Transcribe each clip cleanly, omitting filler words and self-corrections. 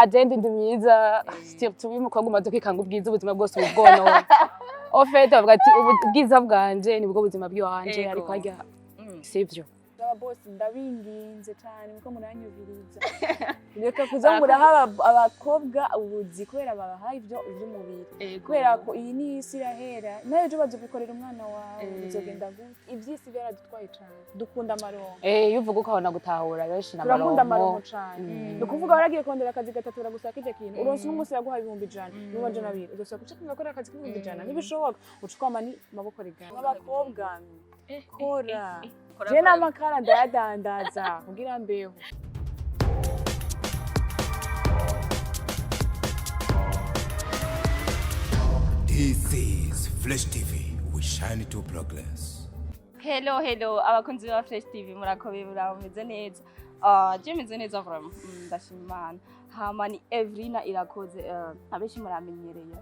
Jende ndi mwiza surtout umukobwa umaze kwikanga ubwiza ubuzima bwose ubwono en fait bavuga ati ubwiza bwanje nibwo buzima bw'iwanje ariko harya sivyo Bosi ndabinginze cyane muko muranyubiriza reka kuza muraha abakobwa ubuzi kubera babaha ivyo ivy'umubiri kubera ko iyi ni isi irahera nayo je bazobikorera umwana wawe bizogenda gute ivyisi byaradutwaye cyane dukunda amaronko yuvuga uko abona gutahura benshi na turakunda amaronko cyane nukuvuga baragiye kondera akazi gatatu baragusaka ije kintu uronse n'umunsi yaguha 1,100 n'umajana 2 uzosaba kuca gukora akazi k'1,100 nibishoboka ucukama ni maboko regana abakobwa kora je n'amakara ndayadandaza kugira mbeho This is Flash TV. We shine to progress. Hello abakunzi ba Flash TV murakobe murameze neza. Je meze neza vraiment ndashima Imana. Hama ni Evrina irakoze abeshi muramenyereye.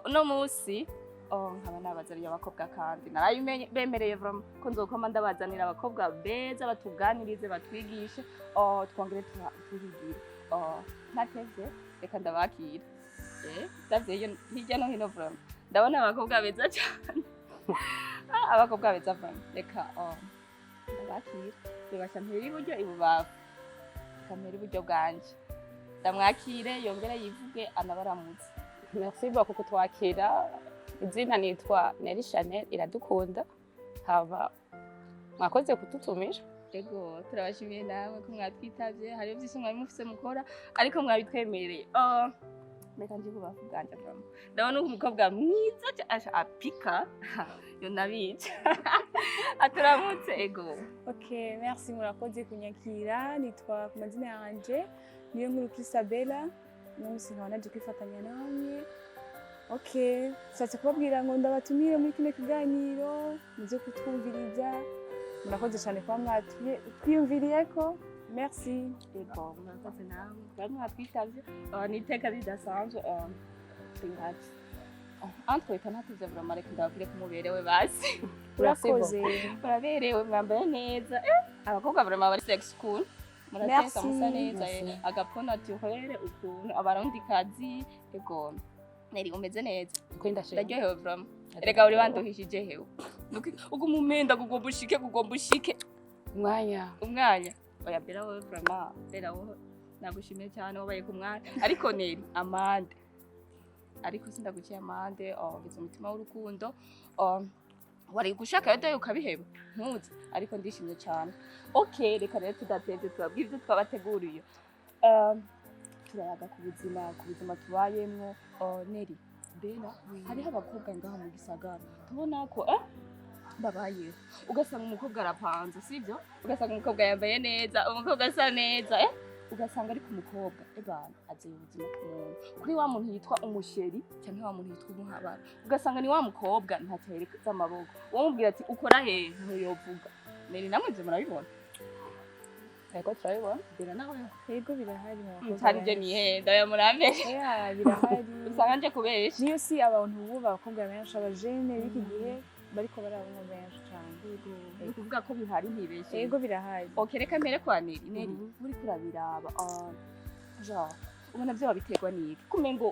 Uno musi nkaba nabazaniye abakobwa kandi narayimenye bemereye vraiment ko nzokoma ndabazanira abakobwa beza batuganirize batwigishe twongere tuhigire natevye reka ndabakira davye hirya no hino vraiment ndabona abakobwa beza cyane abakobwa beza vraiment reka ndabakira bibasha mpera iburyo ibubafu kamera iburyo bwanje ndamwakire yongera yivuge anabaramutse. Merci beaucoup kutwakira. Izina nitwa Neri Chanel iradukunda haba mwakoze kututumisha ego turabashimiye nawe ko mwatwitavye hari byinshi mwari mufise mukora ariko mwabitwemereye meka nje kubavuganja vraiment ndabona umukobwa mwiza apika yo nabica aturamutse ego. Okay, merci murakoze kunyakira nitwa ku mazina yanje niyo nkuru Christabella n'umusi nkaba naje kwifatanya namwe. Okay, sasa kubabwira ngo ndabatumire muri kino kiganiro muze kutwumviriza murakoze cyane kwa mwatuye twiyumviriyeko. Merci ego murakoze nawe kandi mwatwitavye niteka ridasanzwe twingati antwe kanatuze vraiment reka ndababwire ko muberewe basi urakoze baraberewe mwambaye neza abakobwa vraiment bari sex cool murateka musa neza agapona tuhere ukuntu abarundi kazi ego neri umeze neza ndaryohewe vraiment erega uri banduhishije hewe ugu mumenda kugomba ushike umwanya oya bera wowe vraiment bera wowe nagushimiye cyane wabaye ku mwanya ariko neri amande ariko sindaguciye amande bize umutima w'urukundo wari gushaka yodo ukabiheba ntuzi ariko ndishimye cyane. Okay reka rero tudateze tubabwire ibyo twabateguriye turayaga ku buzima tubayemwo neri bera hariho abakobwa ngaha mu gisagara tubona ko babaye ugasanga umukobwa arapanze sivyo ugasanga umukobwa yambaye neza umukobwa asa neza ugasanga ari ku mukobwa ebana aziye ubuzima kuri wa muntu yitwa umusheri cyangwa wa muntu yitwa umuhabara ugasanga ni wa mukobwa ntatereza amaboko wamubwira ati ukora he ntuyovuga neri namwe je murabibona ego turabibona bera nawe yego birahari hari je nihenda ya murambere birahari usanga nje kubesha niyo si abantu ubu bakobwa benshi abajene b'iki gihe bariko barabona benshi cyane yego kuvuga ko bihari ntibeshe yego birahari. Okay reka mbere kwa neri muri kurabiraba genre ubona byo babiterwa niki kumengo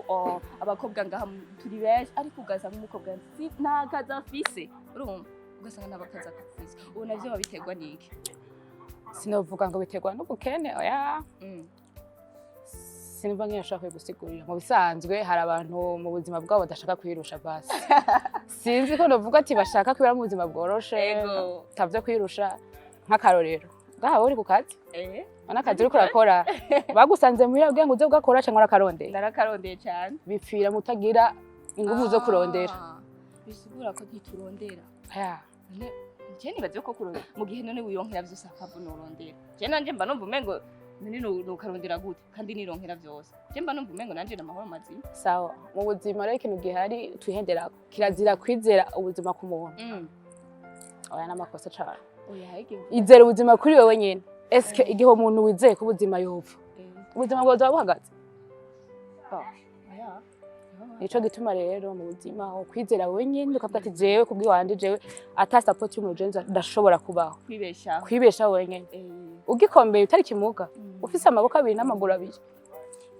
abakobwa ngaha turi benshi ariko ugasanga umukobwa nakaza Afise urumva ugasanga nabakaza Afise ubona byo babiterwa niki sinovuga ngo biterwa n'ubukene oya sinumva nk'iyashaka gusigurira mu bisanzwe hari abantu mu buzima bwabo badashaka kwirusha basi sinzi ko novuga ati bashaka kwibera mu buzima bworoshe tavyo kwirusha nk'akarorero ngaho uri ku kazi akazi uriko urakora bagusanze muhira kugira ngo uze ugakora cyangwa urakarondera ndarakarondeye cyane bipfira mutagira ingufu zo kurondera bisigura ko ntiturondera je nibaze ko kurondera mu gihe none wironkera vyose akavuno urondera je nanje mba numva umengo nini nukarondera gute kandi nironkera vyose je mba numva umengo nanje namahoro mazima sawa mu buzima rero ikintu gihari twihendera kirazira kwizera ubuzima ku muntu oya n'amakosa cyane izera ubuzima kuri wewe nyene eske igihe umuntu wizeye ko ubuzima yopfa ubuzima bwawe buhagaze nico gituma rero mu buzima kwizera wewe nyene ukavuga ati jewe kubwiwanje jewe ata support y'umugenzi ndashobora kubaho kwibesha wewe nyene ugikombeye utari kimuga ufise amaboko abiri n'amaguru abiri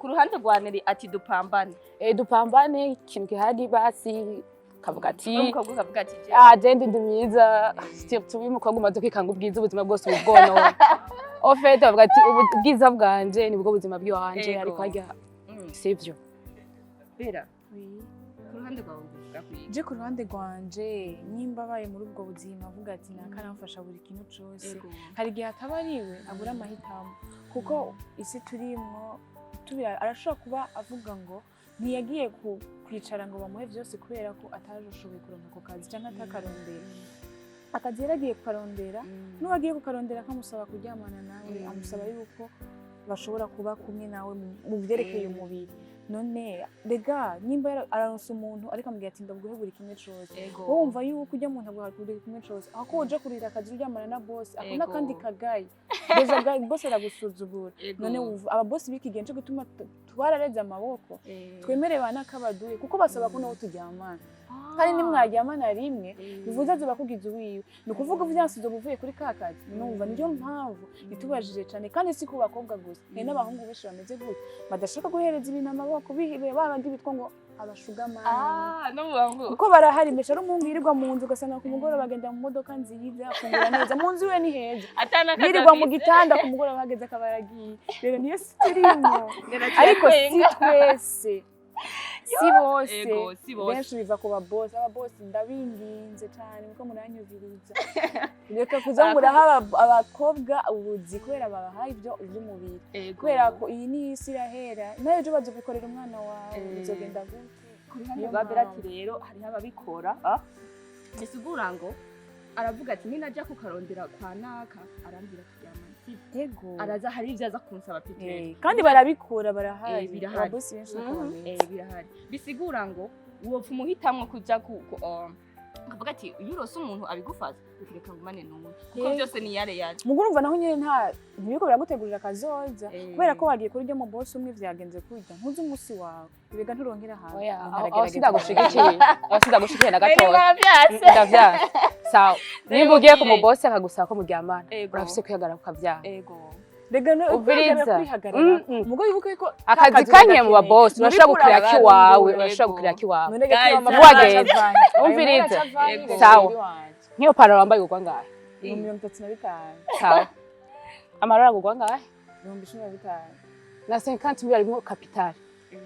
ku ruhande rwa Neri ati dupambane dupambane ikintu gihari basi kavuga ati umukobwa kavuga ati je ndi mwiza surtout umukobwa umaze kwikanga ubwiza ubuzima bwose ubwono en fait bavuga ati ubwiza bwanje nibwo buzima bw'iwanje ariko harya sivyo bera ku ruhande rwawe je ku ruhande rwanje nimba baye muri ubwo buzima avuga ati nakaramfasha buri kintu cyose hari igihe ataba ariwe abura amahitamo kuko isi turimwo arashobora kuba avuga ngo ntiyagiye kwicara ngo bamuhe byose kubera ko atarashoboye kuronka ako kazi cyangwa atakarondera akazi yaragiye kukarondera n'uwagiye kukarondera akamusaba kuryamana nawe amusaba yuko bashobora kuba kumwe nawe mu byerekeye umubiri none rega nimba araronsa umuntu ariko amubwira ati ndaguhe buri kimwe cyose wowe wumva yuko ujya umuntu aguha buri kimwe cyose aho ko uje kurira akazi uryamana na bosi akunda kandi kagaye bosi aragusuzugura none wumva aba bosi biki gihe cyo gutuma twarareze amaboko twemereye bana kabaduye kuko basaba ko nawe turyamana kandi nimwaryamana rimwe bivuze azoba kugize uwiwe ni ukuvuga ubyansizo buvuye kuri ka kazi numva niyo mpamvu bitubajije cyane kandi si ku bakobwa gusa n'abahungu benshi bameze gutya badashaka guhereza ibintu amaboko bihibe babandi bitwa ngo abashugamana no mubangu uko barahari mbese ari umuhungu yirirwa mu nzu ugasanga ku mugoroba bagenda mu modoka nziza afungura neza mu nzu iwe ni heza yirirwa mu gitanda ku mugoroba hageze akaba yaragiye rero niyo si turimo ariko si twese si bose benshi biva ku babosi ababosi ndabinginze cyane kuko muranyumviriza reka kuza muraha abakobwa ubuzi kubera babahaye ibyo iby'umubiri kubera ko iyi ni isi irahera nayo ejo bazobikorera umwana wawe bizogenda gute ku ruhande rwa Berati rero hariho ababikora bisigura ngo aravuga ati ninajya kukarondera kwa naka arambwira kuryamana yego araza hari ibyo aza kunsaba Peter kandi barabikora barahari ababosi benshi birahari bisigura ngo wopfa umuhitamwe kuja akavuga ati iyo urose umuntu abigufata ukereka ngumane n'umuntu kuko byose ni yare yaje muguru umva naho nyene nta ntibiko biragutegurira akazoza kubera ko wagiye kuri ryo mu boss umwe vyagenze kurya ntuzi umunsi wawe ibega nturonkera hantu aho sidagushikiye na gatoya ndavyara sawa niba ugiye ku mu boss akagusaba ko muryamana urafise kwihagarara kukavyara rega no kwihagarara mugo yibuke ko akazi kanye mu baboss urashaka gukira kiwawe ntiwageze umviriza sawa niyo pantaro wambaye ugwa ngahe 35 sawa amarara agugwa ngahe 15 na 50 arimo capital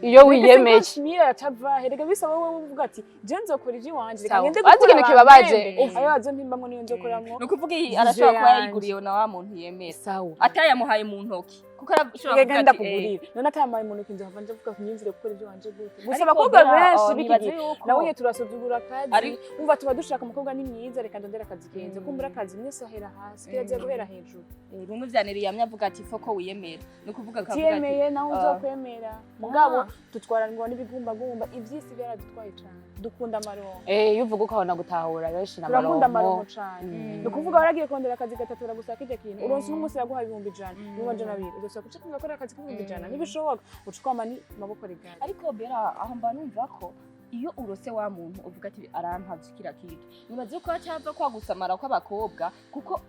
iyo wiyemeje mira yacava herega bisaba wowe uvuga ati je nzokora ije wanje reka ngende gukora ikintu kibabaje ayo azompimba niyo nzokoramwo no kuvuga iyi arashobora kuba yayiguriye na wa muntu yemera sawa atayamuhaye mu ntoki kuko arashobora kuvuga ati kugurira none atamaye mu ntoki nzava nje kuvuga kunyimvire gukora ije wanje gute gusa abakobwa benshi bikigi nawe turasuzugura akazi umva tuba dushaka umukobwa ni mwiza reka ndondera akazi kenze kumbura akazi mwese ahera hasi kiraje guhera hejuru bimwe vyaniriye amyavuga ati foko wiyemera no kuvuga akavuga ati yemeye nawe uzokwemera mugabo tutwaranirwa n'ibigumbagumba ivyisi byaradutwaye cyane dukunda amarongo iyo uvuga ukabona gutahura benshi na marongo turakunda amarongo cyane no kuvuga waragiye kondera akazi gatatu uragusaka ije kintu uronse n'umunsi yaguhaye 100 n'amajana 2 uzosaka uca kugakora akazi k'100 nibishoboka ucukama ni maboko rigari ariko bera aho mba numva ko iyo urose wa muntu uvuga ati arampavye kira kintu nibaze ko cyava kwa gusamara kw'abakobwa kuko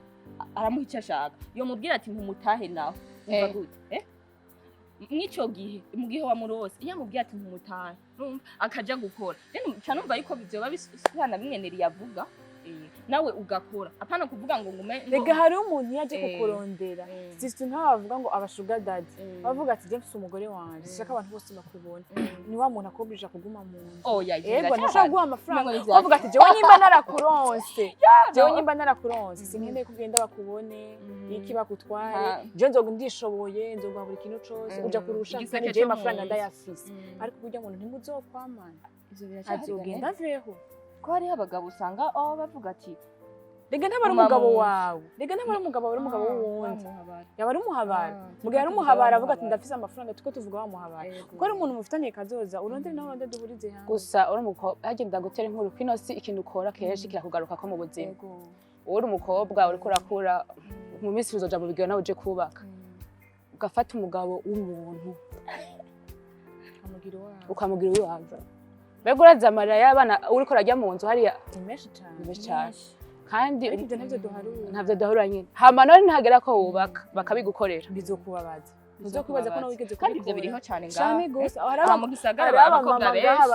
aramuha icyo ashaka yo mubwira ati ntumutahe nawe umva gute mwico gihe mu gihe wa murose iyo amubwiye ati ntumutahe numva akaja gukora rero canumva yuko bivyoba bisana bimwe Neri yavuga nawe ugakora apana kuvuga ngo ngume rega hari umuntu yaje kukurondera sister nka bavuga ngo abashuga daddy bavuga ati je mfise umugore wanje shaka abantu bose bakubona ni wa muntu akobije kuguma mu nzu yego nashaka guha amafaranga bavuga ati jewe nyimba narakuronse sinkeneye kugenda bakubone iki bakutwaye je nzoga ndishoboye nzoga buri kintu cyose uja kurusha kandi je amafaranga ndayafise ariko burya umuntu ntimuzokwamana ivyo biracagenda azogenda veho ko hariho abagabo usanga bavuga ati rega ntabari umugabo wawe rega ntabari umugabo wari umugabo wundi yaba ari umuhabara mugihe ari umuhabara avuga ati ndafise amafaranga tuko tuvuga wa muhabara kuko ari umuntu mufitaniye kazoza urondere nawe wande duhurize hamwe gusa uri umukobwa hagenda gutera inkuru kwino si ikintu ukora kenshi kirakugaruka ko mu buzima uri umukobwa uri kurakura mu minsi uzoja mu bigero nawe uje kubaka ugafata umugabo w'umuntu ukamugira uwawe mbega uraza amarira y'abana uriko urajya mu nzu hariya ni menshi cyane kandi ibyo ntavyo duharura nyine hama none ntagera ko wubaka bakabigukorera bizokubabaza Uzokwibaza ko nawe wigeze kandi ibyo biriho cyane ngaha cyane gose mu gisagara abakobwa benshi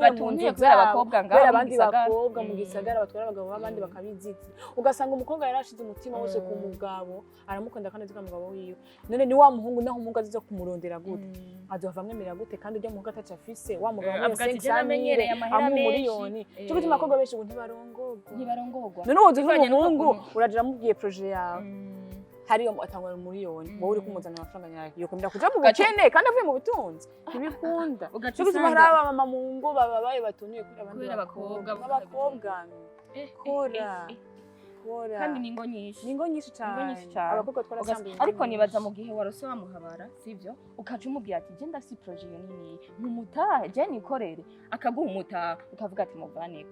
batuntuye kubera abakobwa ngaha abandi bakobwa mu gisagara batwara abagabo b'abandi bakabiziza ugasanga umukobwa yarashize umutima wose ku mugabo aramukunda kandi azika mugabo wiwe none ni wa muhungu naho umuhungu azizo kumurondera gute azova amwemerera gute kandi ujya muhungu ataca afise wa mugabo we amenyereye amahera miliyoni cyo gutuma abakobwa benshi ntibarongorwa none uwo uvuga umuhungu uragira mubwiye projet yawe hariyo atangwa miliyoni wowe uri kumuzana amafaranga nyayo yo kumira kuja mu bukene kandi avuye mu butunzi ntibikunda cyo gutuma hari abamama mu ngo babaye batunuye kuri abandi bakobwa kora kandi ningo nyinshi cyane abakobwa twarasambuye ariko nibaza mu gihe warose wamuhabara sivyo ukaje umubwira ati je ndafite projet nini mumutahe je nikorere akaguha umutaha ukavuga ati muvaneko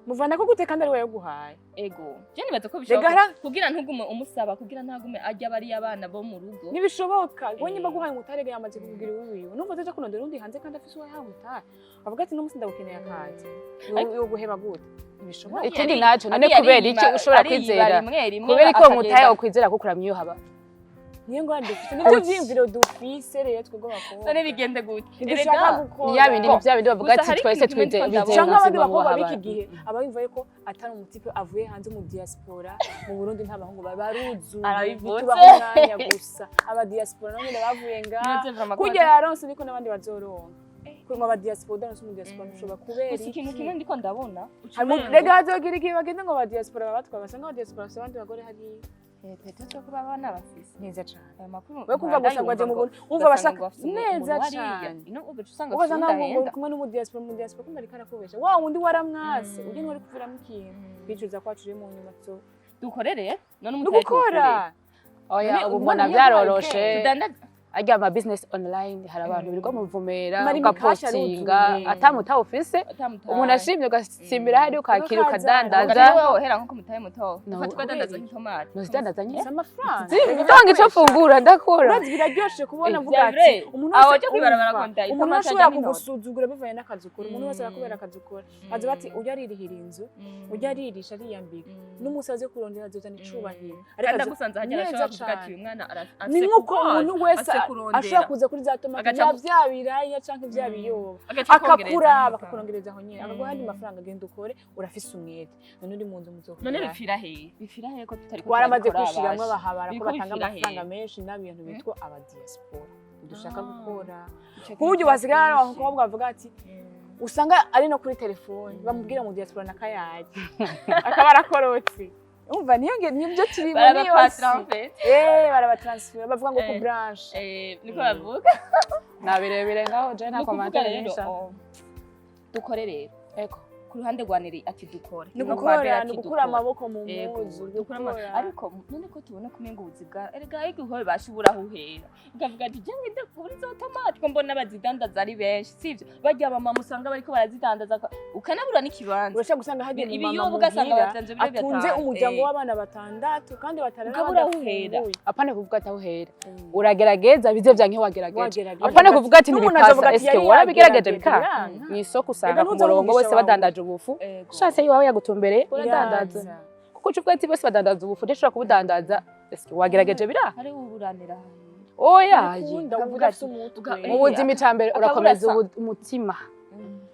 muvana ko gute kandi ari wewe guhaye ego je nibaza ko bishoboka kugira ntugume umusaba kugira ntagume ajya bari abana bo mu rugo nibishoboka ngo nyimba guhaye umutarege yamaze kugira wiwe numva aje kunondera undi hanze kandi afise uwo yamuta avuga ati no musi ndagukeneye akazi yo guheba gute nibishoboka ikindi naco none kubera iki ushobora kwizera kubera ko mutaye okwizera ko kuramye yo haba niyo ngo ndufite nibyo byimviro dufise rero twego bakobwa sone bigende gute dushaka gukora yabindi bindi bavuga ati twese twize cyangwa abandi bakobwa biki gihe ababimvaye ko atari umutipe avuye hanze mu diaspora mu Burundi nta bahungu baruzuye tubaho mwanya gusa aba diaspora none bavuye nga kujya yaronse niko nabandi bazoronka kuma aba diaspora danse mu diaspora nshobora kubera ikintu kimwe ndiko ndabona rega hazogira iki bagende ngo aba diaspora babatwa basanga aba diaspora abandi bagore hari petete kuba abana bafise neza cyane aya makuru we kuva gusa ngo aje mu Burundi umva bashaka neza cyane ino ugaca usanga ngo kumwe no mu diaspora kumwe ari karakubesha wa wundi waramwase uje ngo ari kuviramo ikintu bicuza kwacu mu nyuma cyo dukorere none umutaye gukora oya ubu mbona byaroroshe ajya ama business online hari abantu birirwa muvumera ugapostinga atamuta office umuntu ashimye ugasimbira hari ukakira ukadandaza wowe ohera nko mutaye muto ufatwa dandaza nk'itomate nozidandaza nyine amafaranga ndonga ico fungura ndakora urazi biraryoshe kubona vuga ati umuntu wese kwibarabara konta umuntu ashobora kugusuzugura bivaye n'akazi ukora umuntu wese arakubera akazi ukora azi bati ujya aririhira inzu ujya aririsha ariyambika n'umusazi kurondera azozana icubahiro ariko ndagusanze hajya arashobora kuvuga ati uyu mwana arafise ni nkuko umuntu wese ashobora kuza kuri za tomate bya biraya canke bya biyoba akakuraba bakakurongereza aho nyene akaguha andi mafaranga agenda ukore urafise umwete none uri mu nzu muzokora none bipfira he ko tutari ko waramaze kwishiramwe abahabara ko batanga amafaranga menshi n'abintu bitwa aba diaspora dushaka gukora kuburyo basigara abakobwa bavuga ati usanga ari no kuri telefone bamubwira mu diaspora nakayaje akaba arakorotse umva niyo nibyo turimo barabatransfera bavuga ngo ku branch niko bavuga nabirebire ngaho je nta commentaire nisha dukore rero eko ku ruhande rwaniri ati dukore ni gukura amaboko mu muzu ariko none ko tubona kumenga ubuzibwa erega igihobe bashibura huhera ukavuga ati jenwe ndakuri zo automatic mbona bazidandaza ari benshi sivyo bajya abamama usanga bariko barazidandaza ukanabura n'ikibanza urashaka gusanga hagiye ibiyo ugasanga batanze bire atunze umuryango w'abana batandatu kandi ukabura huhera apane kuvuga ati huhera uragerageza bize vyanke wagerageza apane kuvuga ati nibipasa eske warabigerageje bikanga mu isoko usanga ku murongo bose badandaje ubufu shase yiwawe yagutumbereye uradandaza kuko uvuga ati bose badandaza ubufu ndashobora kubudandaza eske wagerageje bira hari uburanira oya uvuga mu buzima icambere urakomeza umutima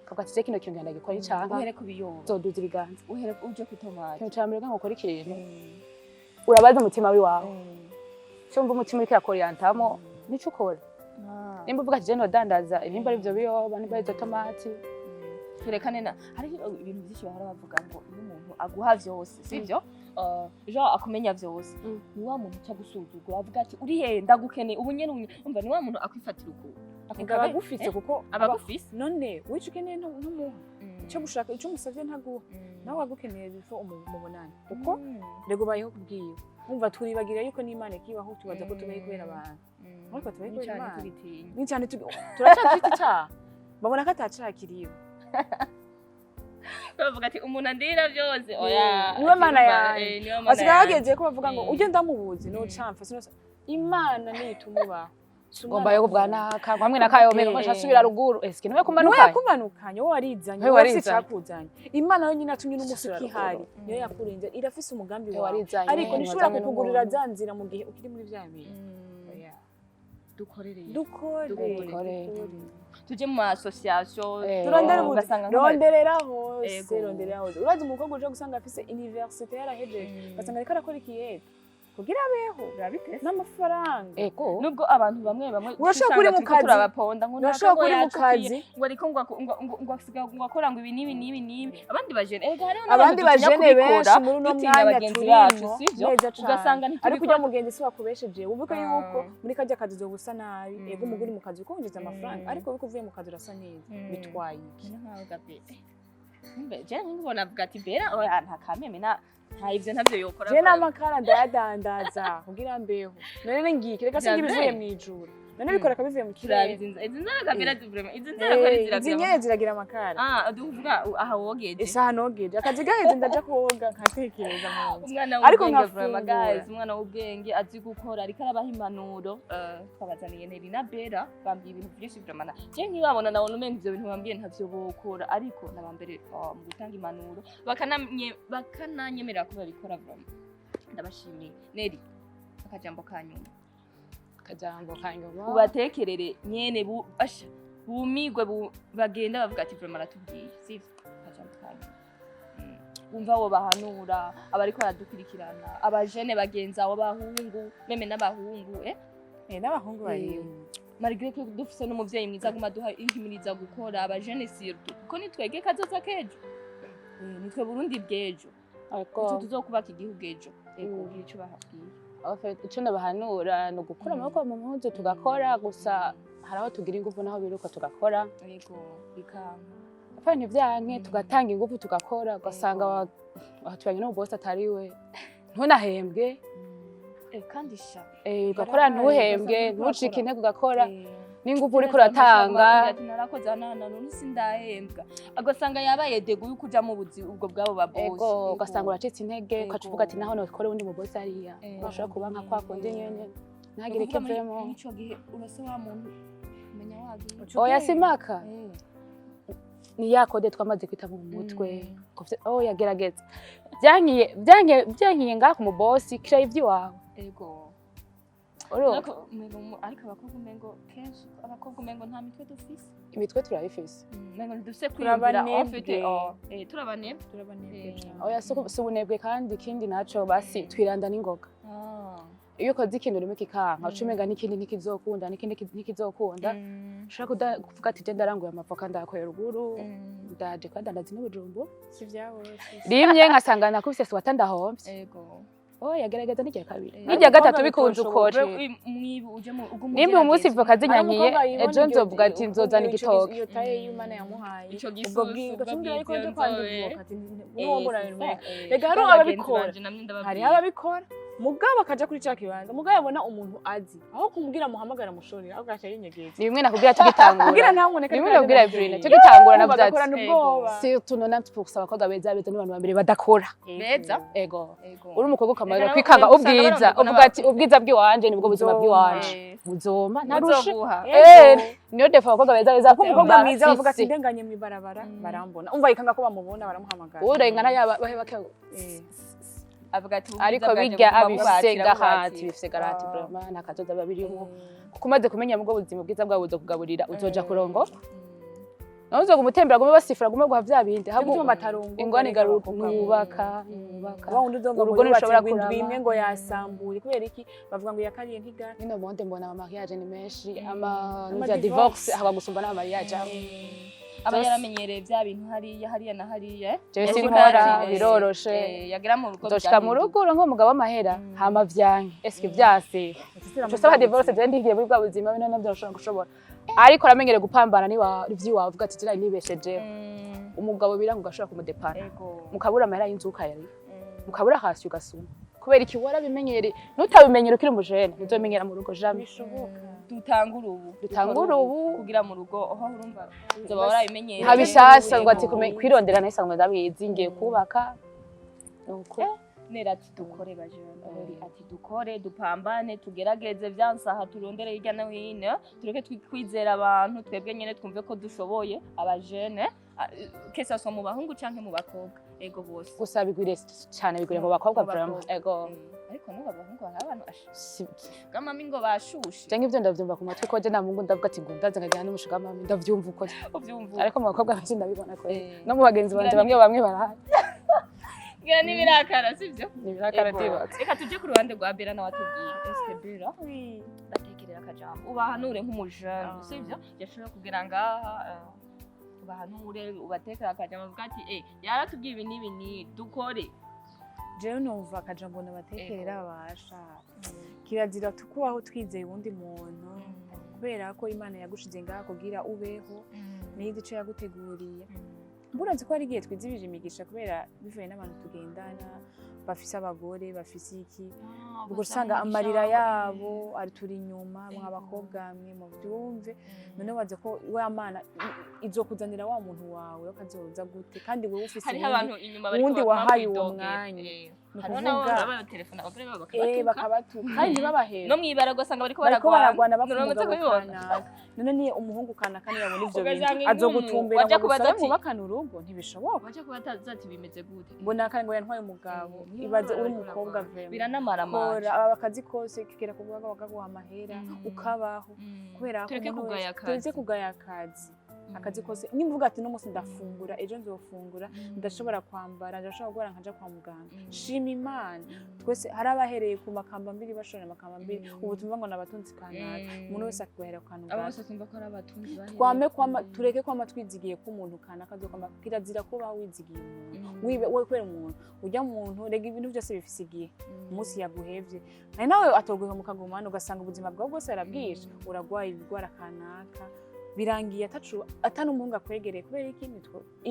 kavuga ati kino kintu ngenda gikora icanga uhere kubiyoba zoduza ibiganza uhere uje kwitomata kintu cambere ngo ukora ikintu urabaza umutima wiwawe cyumva umutima uri kirakoriyantamo nico ukora nimba uvuga ati je nodandaza nimba ari byo biyoba nimba ari tomati turekane na hari ibintu byinshi bahora bavuga ngo iyo umuntu aguha vyose sivyo jo akumenya vyose ni wa muntu cyo gusuzugura avuga ati uri he ndagukeneye ubu nyene umva ni wa muntu akwifatira uko akaba gufitse kuko abagufise none wice ukeneye n'umuha cyo gushaka icyo musavye ntaguha nawe wagukeneye bifo umubonane kuko rego bayeho kubwiye umva turibagira yuko n'Imana ikibaho tubaza ko tubaye kubera abantu ariko tubaye kubera Imana ni cyane turacafite icyaha babona ko atacakiriye bavuga ati umuntu andira byose oya niwe mana yawe basigaye bageze ko bavuga ngo ujye ndamubuzi no camfa sino Imana nitumuba ngomba yo kubwanaka hamwe nakayo mero mashasubira ruguru eske niwe kumanukanye wowe warizanye wowe cyakuzanye Imana yo nyina tumye n'umusuki hari niyo yakurinze irafise umugambi wawe ariko nishobora kukugurira zanzira mu gihe ukiri muri vya bintu dukore tuje mu association turondera ugasanga ronderera hose urazi umukobwa uje gusanga afise universite yarahejeje ugasanga ariko arakora ikiyede kugira abeho n'amafaranga nubwo abantu bamwe urashobora kuri mu kazi turabaponda ngo urashobora kuri mu kazi ngo ariko ngo akora ngo ibi nibi abandi bajene abandi bajene benshi muri no mwanya turimo ugasanga ariko ujya mugenzi si wakubesheje wumva yuko muri kajya kazi zo gusa nabi yego umuguri mu kazi ukonjeza amafaranga ariko biko uvuye mu kazi urasa neza bitwaye iki nkaho gabete je nkubona avuga ati bera nta kameme nta ivyo ntavyo yokora je n'amakara ndayadandaza kugira mbeho none ngiki reka singi bivuye mwijuru none bikora kabivuye mu kirere izi nzara bera vraiment izi nzara ko ziragira ziragira amakara duvuga aha wogeje isa hanogeje akazi gaheze ndaja koga nkatekereza mu umwana w'ubwenge vraiment guys umwana w'ubwenge azi gukora ariko arabaha impanuro twabazaniye Neri na Bera bambiye ibintu byinshi vraiment je nkibabona nabona umenga ivyo bintu bambiye ntavyo bokora ariko nabambere mu gutanga impanuro bakananyemerera ko babikora vraiment ndabashimiye Neri akajambo kanyuma ubatekerere nyene bumigwe bagenda bavuga ati vraiment aratubwiye sivyo akajambo kanyuma umva wo bahanura abariko baradukurikirana abajene bagenza abo bahungu meme n'abahungu n'abahungu bariyo malgré ko dufise n'umuvyeyi mwiza aguma duha ihimiriza gukora abajene surtout kuko nitwege kazoza kejo nitwe Burundi bwejo ariko tuzokubaka igihugu ejo ego ico bahabwiye icyo nabahanura ni ugukura amaboko mu mpuzu tugakora gusa hari aho tugira ingufu naho biruka tugakora yego bikanga apfa ntibyanke tugatanga ingufu tugakora ugasanga tubanye n'umubosi atari we ntunahembwe kandi sha ugakora ntuhembwe ntucike intege ugakora n'ingufu uriko uratanga ati narakoze anana none sindahembwa agasanga yabaye dego yuko uja mu buzi ubwo bwabo babosi ugasanga uracitse intege ukacuvuga ati naho nokore undi mubosi ariya urashobora kuba nka kwa kundi nyene ntagire ikivemo ico gihe urase wa muntu umenya wagiye oya simaka ni yakode twamaze kwita mu mutwe yagerageza byankiye ngaha ku mubosi kira ivy'iwawe ego ariko abakobwa umengo kenshi abakobwa umengo nta mitwe dufise imitwe turayifise umengo ntidufise kwiyumvira ofite turabanebwe oya si ubunebwe kandi ikindi naco basi twiranda n'ingoga iyo ukoze ikintu urimo kikanka uca umenga n'ikindi ntikizokunda ushobora kuvuga ati je ndaranguye amavoka ndayakorera ruguru ndaje kuyadandaza n'ubujumbu si vyabose rimwe nkasanga nakubise siwata ndahomvye yagerageza n'irya kabiri n'irya gatatu bikunze ukore nimba umunsi voka zinyankiye ejo nzovuga ati nzozana igitoke iyo taye y'Imana yamuhaye ico gisusu rega hari ababikora hari ababikora mugabo akaja kuri ca kibanza mugabo yabona umuntu azi aho kumubwira muhamagara mushorera aho gacha yinyegeza ni bimwe nakubwira tugitangura kugira ntaboneka bimwe nakubwira Evrine tugitangura na byatsi surtout 90% abakobwa beza n'abantu bambere badakora beza ego uri umukobwa ukamarira kwikanga ubwiza uvuga ati ubwiza bw'iwanje nibwo buzima bw'iwanje buzoma ntarushe niyo defa abakobwa beza umukobwa mwiza bavuga ati ndenganye mu ibarabara barambona umva ikanga ko bamubona baramuhamagara urengana yaba bahe bake avuga ati ariko bijya abifise garati vraiment nakazoza babirimo kuko umaze kumenya mu buzima bwiza bwabo uzokugaburira uzoja kurongora nazo gumutembera gume basifura gume guha vyabindi habo batarongo ingwane garuka mwubaka wawundi uzonga urugo ntushobora kurama ngo yasambuye kubera iki bavuga ngo yakariye nk'igara nino monde mbona ama mariage ni menshi ama n'ivya divorce haba gusumba na mariage aba yaramenyereye vya bintu hariya na hariya je sinkora biroroshe yagira mu rugo doshika mu rugo ngo umugabo amahera hama vyanke eske vyase tusaba divorce je ndigiye muri bwa buzima bino navyo nshobora ariko aramenyere gupambana ivy'iwawe uvuga ati jira nibesheje umugabo biranga ugashobora kumudepana mukabura amahera y'inzuka yari mukabura hasi ugasuma kubera iki warabimenyere nutabimenyere ukiri umujene uzomenyera mu rugo jamais bishoboka dutangura ubu kugira mu rugo aho urumva uzoba warabimenyere habishasha ngo ati kwirondera nahisanzwe ndabizi ngiye kubaka nuko nera ati dukore bajene ati dukore dupambane tugerageze vyansaha turondere hirya no hino tureke twizera abantu twebwe nyene twumve ko dushoboye abajene kesa so mu bahungu canke mu bakobwa ego bose gusa bigwiriye cyane bigwiriye mu bakobwa vraiment ego ariko n'ubu abahungu hari abantu Si- mami ngo bashushe je nk'ivyo ndavyumva ku matwi ko je nta mungu ndavuga ati ngo ndaze nkajyana n'umushuga mami ndavyumva uko uvyumva ariko mu bakobwa benshi ndabibona ko Eh. no mu bagenzi banje bamwe bamwe barahari ngira n'ibirakara sivyo nibirakara Ego. tibatse reka tuje ku ruhande rwa Bella nawe atubwira ese Bella batekerera akajambo ubahanure nk'umujane sivyo yashobora kugira ngaha ubahanure ubatekera akajambo avuga ati yaratubwiye ibi n'ibi ni dukore jewe numva akajambo nabatekerera abasha kirazira tukubaho twizeye uwundi muntu kubera ko Imana yagushize ngaha kugira ubeho niyizi ico yaguteguriye mburazi ko hari igihe twizibije imigisha kubera bivuye n'abantu tugendana bafise abagore bafise iki ubwo usanga amarira yabo turi inyuma mw'abakobwa mwe mu byumve none waze ko wa Mana izokuzanira wa muntu wawe akazoza gute kandi wewe ufise hariho abantu inyuma bariko uwundi wahaye uwo mwanya hariho nabo baba telefone abagore babo bakabatuka kandi ntibabahera no mwibara ugasanga bariko bariko baragwana Nuramutse bapfa kubibona. kanaka none ni umuhungu kanaka yabona ivyo Ugasanga bintu azogutumbera wajya ngo kubaza gusa ati- mwubakana urugo ntibishoboka baje kuba atazati bimeze gute mbona kandi ngo yantwaye umugabo Niyo ibaze uri bariko umukobwa baragwana. vrema biranamara kora amazi akazi kose kigera kuvuga bakaguha amahera ukabaho kubera ko tureke umuntu kugaya wese- akazi tureke kugaya akazi kose nimvuga ati n'umunsi ndafungura ejo nzofungura ndashobora kwambara ndashobora guhora nkaja kwa muganga shima Imana twese hari abahereye ku makamba mbiri bashora amakamba mbiri ubu tumva ngo nabatunzi kanaka umuntu wese akubahera ku kantu abo gato bose tumva ko ari abatunzi twame tureke kwama twizigiye ko umuntu kanaka azokwama kirazira ko baho wizigiye umuntu wibe we kwera umuntu ujya muntu rega ibintu byose bifise igihe umunsi yaguhevye nawe nawe atoguhe mu kagumana ugasanga ubuzima bwawe bwose arabwisha uragwaye ibigwara kanaka birangiye atanumuhungu akwegereye kubera iki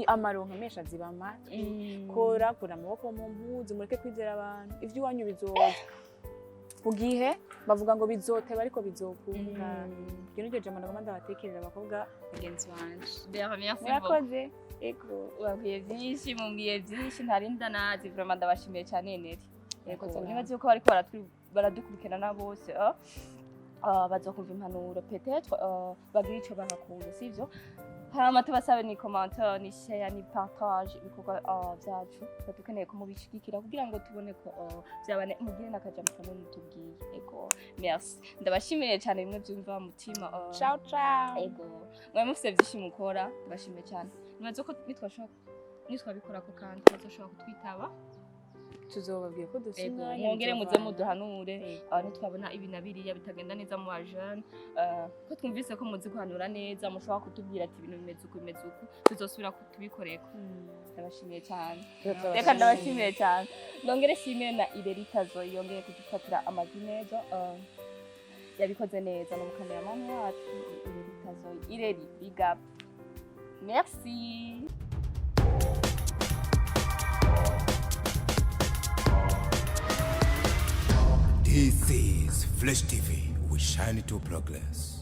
amaronka menshi aziba amatwi kora amaboko mu mpuzu mureke kwizera abantu ivyo iwanyu bizoza ku gihe bavuga ngo bizoteba ariko bizokunda ibyo niryo jambo nagomba ndabatekerera abakobwa bagenzi banje murakoze ego ubabwiye vyinshi mumbwiye vyinshi ntarinda nazi vraiment ndabashimiye cyane neri Yego, nibaze ko bariko baradukurikirana bose bazokumva impanuro peut-être bagira ico bahakunda sivyo hama tubasabe ni commentaire ni share ni partage ibikorwa vyacu dukeneye ko mubishigikira kugira ngo tubone ko vyabane mugire n'akajambo kamwe mutubwiye ego merci ndabashimiye cyane bimwe byumva mutima ciao ciao ego mwe mufite byinshi mukora ndabashimiye cyane nibaze ko nitwabikora ko kandi bazoshobora kutwitaba tuzobabwiye ko dusinga mwongere muze muduhanure nitwabona ibi na biriya bitagenda neza mu bajene ko twumvise ko muzi guhanura neza mushobora kutubwira ati ibintu bimeze uku tuzosubira kutubikoreko ndabashimiye cyane reka ndabashimiye cyane ndongere shimire na Ireritazo yongeye kudufatira amajwi neza yabikoze neza no mukameramani wacu Ireritazo Ireri big up merci. This is Flash TV. We shine to progress.